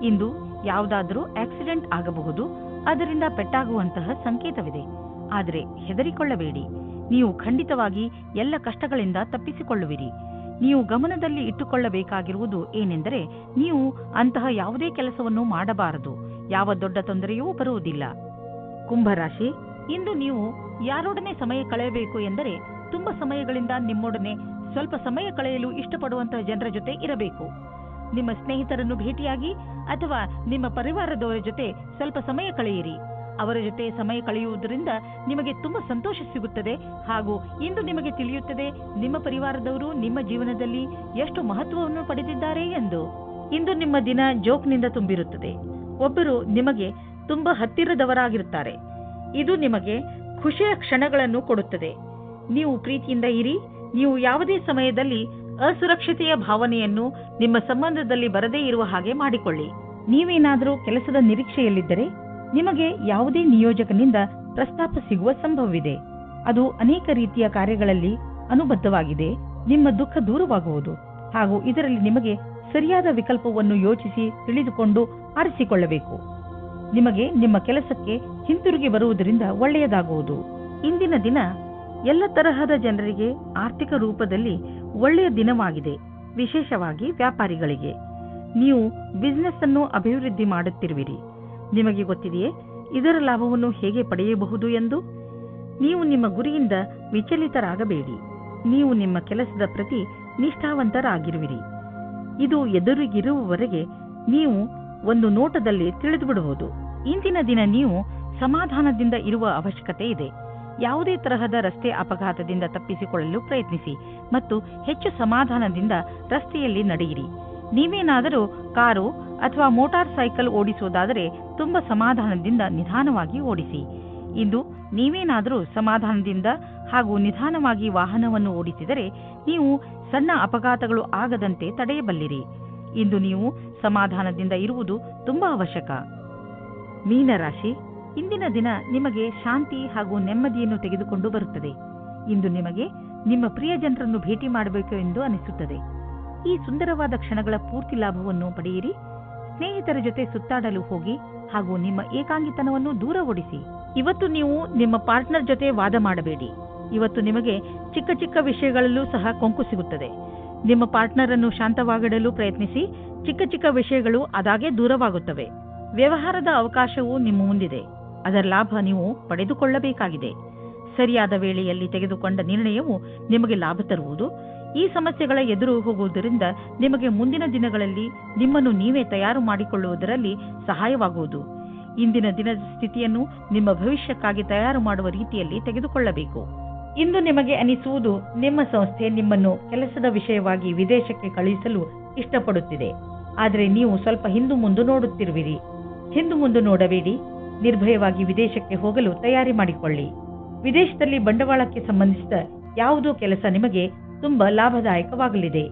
ಇಂದು ಯಾವುದಾದರೂ ಆಕ್ಸಿಡೆಂಟ್ ಆಗಬಹುದು, ಅದರಿಂದ ಪೆಟ್ಟಾಗುವಂತಹ ಸಂಕೇತವಿದೆ. ಆದರೆ ಹೆದರಿಕೊಳ್ಳಬೇಡಿ, ನೀವು ಖಂಡಿತವಾಗಿ ಎಲ್ಲ ಕಷ್ಟಗಳಿಂದ ತಪ್ಪಿಸಿಕೊಳ್ಳುವಿರಿ. ನೀವು ಗಮನದಲ್ಲಿ ಇಟ್ಟುಕೊಳ್ಳಬೇಕಾಗಿರುವುದು ಏನೆಂದರೆ, ನೀವು ಅಂತಹ ಯಾವುದೇ ಕೆಲಸವನ್ನು ಮಾಡಬಾರದು. ಯಾವ ದೊಡ್ಡ ತೊಂದರೆಯೂ ಬರುವುದಿಲ್ಲ. ಕುಂಭರಾಶಿ, ಇಂದು ನೀವು ಯಾರೊಡನೆ ಸಮಯ ಕಳೆಯಬೇಕು ಎಂದರೆ ತುಂಬಾ ಸಮಯಗಳಿಂದ ನಿಮ್ಮೊಡನೆ ಸ್ವಲ್ಪ ಸಮಯ ಕಳೆಯಲು ಇಷ್ಟಪಡುವಂತಹ ಜನರ ಜೊತೆ ಇರಬೇಕು. ನಿಮ್ಮ ಸ್ನೇಹಿತರನ್ನು ಭೇಟಿಯಾಗಿ ಅಥವಾ ನಿಮ್ಮ ಪರಿವಾರದವರ ಜೊತೆ ಸ್ವಲ್ಪ ಸಮಯ ಕಳೆಯಿರಿ. ಅವರ ಜೊತೆ ಸಮಯ ಕಳೆಯುವುದರಿಂದ ನಿಮಗೆ ತುಂಬಾ ಸಂತೋಷ ಸಿಗುತ್ತದೆ. ಹಾಗೂ ಇಂದು ನಿಮಗೆ ತಿಳಿಯುತ್ತದೆ ನಿಮ್ಮ ಪರಿವಾರದವರು ನಿಮ್ಮ ಜೀವನದಲ್ಲಿ ಎಷ್ಟು ಮಹತ್ವವನ್ನು ಪಡೆದಿದ್ದಾರೆ ಎಂದು. ಇಂದು ನಿಮ್ಮ ದಿನ ಜೋಕ್ನಿಂದ ತುಂಬಿರುತ್ತದೆ. ಒಬ್ಬರು ನಿಮಗೆ ತುಂಬಾ ಹತ್ತಿರದವರಾಗಿರುತ್ತಾರೆ. ಇದು ನಿಮಗೆ ಖುಷಿಯ ಕ್ಷಣಗಳನ್ನು ಕೊಡುತ್ತದೆ. ನೀವು ಪ್ರೀತಿಯಿಂದ ಇರಿ. ನೀವು ಯಾವುದೇ ಸಮಯದಲ್ಲಿ ಅಸುರಕ್ಷತೆಯ ಭಾವನೆಯನ್ನು ನಿಮ್ಮ ಸಂಬಂಧದಲ್ಲಿ ಬರದೇ ಇರುವ ಹಾಗೆ ಮಾಡಿಕೊಳ್ಳಿ. ನೀವೇನಾದರೂ ಕೆಲಸದ ನಿರೀಕ್ಷೆಯಲ್ಲಿದ್ದರೆ ನಿಮಗೆ ಯಾವುದೇ ನಿಯೋಜಕನಿಂದ ಪ್ರಸ್ತಾಪ ಸಿಗುವ ಸಂಭವವಿದೆ. ಅದು ಅನೇಕ ರೀತಿಯ ಕಾರ್ಯಗಳಲ್ಲಿ ಅನುಬದ್ಧವಾಗಿದೆ. ನಿಮ್ಮ ದುಃಖ ದೂರವಾಗುವುದು ಹಾಗೂ ಇದರಲ್ಲಿ ನಿಮಗೆ ಸರಿಯಾದ ವಿಕಲ್ಪವನ್ನು ಯೋಚಿಸಿ ತಿಳಿದುಕೊಂಡು ಆರಿಸಿಕೊಳ್ಳಬೇಕು. ನಿಮಗೆ ನಿಮ್ಮ ಕೆಲಸಕ್ಕೆ ಹಿಂತಿರುಗಿ ಬರುವುದರಿಂದ ಒಳ್ಳೆಯದಾಗುವುದು. ಇಂದಿನ ದಿನ ಎಲ್ಲ ತರಹದ ಜನರಿಗೆ ಆರ್ಥಿಕ ರೂಪದಲ್ಲಿ ಒಳ್ಳೆಯ ದಿನವಾಗಿದೆ. ವಿಶೇಷವಾಗಿ ವ್ಯಾಪಾರಿಗಳಿಗೆ. ನೀವು ಬಿಸಿನೆಸ್ ಅನ್ನು ಅಭಿವೃದ್ಧಿ ಮಾಡುತ್ತಿರುವಿರಿ. ನಿಮಗೆ ಗೊತ್ತಿದೆಯೇ ಇದರ ಲಾಭವನ್ನು ಹೇಗೆ ಪಡೆಯಬಹುದು ಎಂದು? ನೀವು ನಿಮ್ಮ ಗುರಿಯಿಂದ ವಿಚಲಿತರಾಗಬೇಡಿ. ನೀವು ನಿಮ್ಮ ಕೆಲಸದ ಪ್ರತಿ ನಿಷ್ಠಾವಂತರಾಗಿರುವಿರಿ. ಇದು ಎದುರಿಗಿರುವವರೆಗೆ ನೀವು ಒಂದು ನೋಟದಲ್ಲಿ ತಿಳಿದುಬಿಡುವುದು. ಇಂದಿನ ದಿನ ನೀವು ಸಮಾಧಾನದಿಂದ ಇರುವ ಅವಶ್ಯಕತೆ ಇದೆ. ಯಾವುದೇ ತರಹದ ರಸ್ತೆ ಅಪಘಾತದಿಂದ ತಪ್ಪಿಸಿಕೊಳ್ಳಲು ಪ್ರಯತ್ನಿಸಿ ಮತ್ತು ಹೆಚ್ಚು ಸಮಾಧಾನದಿಂದ ರಸ್ತೆಯಲ್ಲಿ ನಡೆಯಿರಿ. ನೀವೇನಾದರೂ ಕಾರು ಅಥವಾ ಮೋಟಾರ್ ಸೈಕಲ್ ಓಡಿಸುವುದಾದರೆ ತುಂಬಾ ಸಮಾಧಾನದಿಂದ ನಿಧಾನವಾಗಿ ಓಡಿಸಿ. ಇಂದು ನೀವೇನಾದರೂ ಸಮಾಧಾನದಿಂದ ಹಾಗೂ ನಿಧಾನವಾಗಿ ವಾಹನವನ್ನು ಓಡಿಸಿದರೆ ನೀವು ಸಣ್ಣ ಅಪಘಾತಗಳು ಆಗದಂತೆ ತಡೆಯಬಲ್ಲಿರಿ. ಇಂದು ನೀವು ಸಮಾಧಾನದಿಂದ ಇರುವುದು ತುಂಬಾ ಅವಶ್ಯಕ. ಮೀನರಾಶಿ, ಇಂದಿನ ದಿನ ನಿಮಗೆ ಶಾಂತಿ ಹಾಗೂ ನೆಮ್ಮದಿಯನ್ನು ತೆಗೆದುಕೊಂಡು ಬರುತ್ತದೆ. ಇಂದು ನಿಮಗೆ ನಿಮ್ಮ ಪ್ರಿಯಜನರನ್ನು ಭೇಟಿ ಮಾಡಬೇಕು ಎಂದು ಅನಿಸುತ್ತದೆ. ಈ ಸುಂದರವಾದ ಕ್ಷಣಗಳ ಪೂರ್ತಿ ಲಾಭವನ್ನು ಪಡೆಯಿರಿ. ಸ್ನೇಹಿತರ ಜೊತೆ ಸುತ್ತಾಡಲು ಹೋಗಿ ಹಾಗೂ ನಿಮ್ಮ ಏಕಾಂಗಿತನವನ್ನು ದೂರ ಓಡಿಸಿ. ಇವತ್ತು ನೀವು ನಿಮ್ಮ ಪಾರ್ಟ್ನರ್ ಜೊತೆ ವಾದ ಮಾಡಬೇಡಿ. ಇವತ್ತು ನಿಮಗೆ ಚಿಕ್ಕ ಚಿಕ್ಕ ವಿಷಯಗಳಲ್ಲೂ ಸಹ ಕೊಂಕು ಸಿಗುತ್ತದೆ. ನಿಮ್ಮ ಪಾರ್ಟ್ನರ್ ಅನ್ನು ಶಾಂತವಾಗಿಡಲು ಪ್ರಯತ್ನಿಸಿ. ಚಿಕ್ಕ ಚಿಕ್ಕ ವಿಷಯಗಳು ಅದಾಗೆ ದೂರವಾಗುತ್ತವೆ. ವ್ಯವಹಾರದ ಅವಕಾಶವು ನಿಮ್ಮ ಮುಂದಿದೆ. ಅದರ ಲಾಭ ನೀವು ಪಡೆದುಕೊಳ್ಳಬೇಕಾಗಿದೆ. ಸರಿಯಾದ ವೇಳೆಯಲ್ಲಿ ತೆಗೆದುಕೊಂಡ ನಿರ್ಣಯವು ನಿಮಗೆ ಲಾಭ ತರುವುದು. ಈ ಸಮಸ್ಯೆಗಳ ಎದುರು ಹೋಗುವುದರಿಂದ ನಿಮಗೆ ಮುಂದಿನ ದಿನಗಳಲ್ಲಿ ನಿಮ್ಮನ್ನು ನೀವೇ ತಯಾರು ಮಾಡಿಕೊಳ್ಳುವುದರಲ್ಲಿ ಸಹಾಯವಾಗುವುದು. ಇಂದಿನ ದಿನದ ಸ್ಥಿತಿಯನ್ನು ನಿಮ್ಮ ಭವಿಷ್ಯಕ್ಕಾಗಿ ತಯಾರು ಮಾಡುವ ರೀತಿಯಲ್ಲಿ ತೆಗೆದುಕೊಳ್ಳಬೇಕು. ಇಂದು ನಿಮಗೆ ಅನಿಸುವುದು ನಿಮ್ಮ ಸಂಸ್ಥೆ ನಿಮ್ಮನ್ನು ಕೆಲಸದ ವಿಷಯವಾಗಿ ವಿದೇಶಕ್ಕೆ ಕಳುಹಿಸಲು ಇಷ್ಟಪಡುತ್ತಿದೆ. ಆದರೆ ನೀವು ಸ್ವಲ್ಪ ಹಿಂದು ಮುಂದೆ ನೋಡುತ್ತಿರುವಿರಿ. ಹಿಂದು ಮುಂದೆ ನೋಡಬೇಡಿ. ನಿರ್ಭಯವಾಗಿ ವಿದೇಶಕ್ಕೆ ಹೋಗಲು ತಯಾರಿ ಮಾಡಿಕೊಳ್ಳಿ. ವಿದೇಶದಲ್ಲಿ ಬಂಡವಾಳಕ್ಕೆ ಸಂಬಂಧಿಸಿದ ಯಾವುದೋ ಕೆಲಸ ನಿಮಗೆ ತುಂಬಾ ಲಾಭದಾಯಕವಾಗಲಿದೆ.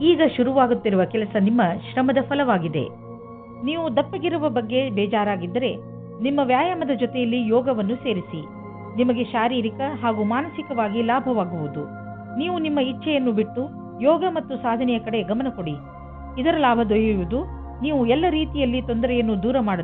ಈಗ ಶುರುವಾಗುತ್ತಿರುವ ಕೆಲಸ ನಿಮ್ಮ ಶ್ರಮದ ಫಲವಾಗಿದೆ. ನೀವು ದಪ್ಪಗಿರುವ ಬಗ್ಗೆ ಬೇಜಾರಾಗಿದ್ದರೆ ನಿಮ್ಮ ವ್ಯಾಯಾಮದ ಜೊತೆಯಲ್ಲಿ ಯೋಗವನ್ನು ಸೇರಿಸಿ. ನಿಮಗೆ ಶಾರೀರಿಕ ಹಾಗೂ ಮಾನಸಿಕವಾಗಿ ಲಾಭವಾಗುವುದು. ನೀವು ನಿಮ್ಮ ಇಚ್ಛೆಯನ್ನು ಬಿಟ್ಟು ಯೋಗ ಮತ್ತು ಸಾಧನೆಯ ಕಡೆ ಗಮನ ಕೊಡಿ. ಇದರ ಲಾಭ ದೊರೆಯುವುದು ನೀವು ಎಲ್ಲ ರೀತಿಯಲ್ಲಿ ತೊಂದರೆಯನ್ನು ದೂರ ಮಾಡಲು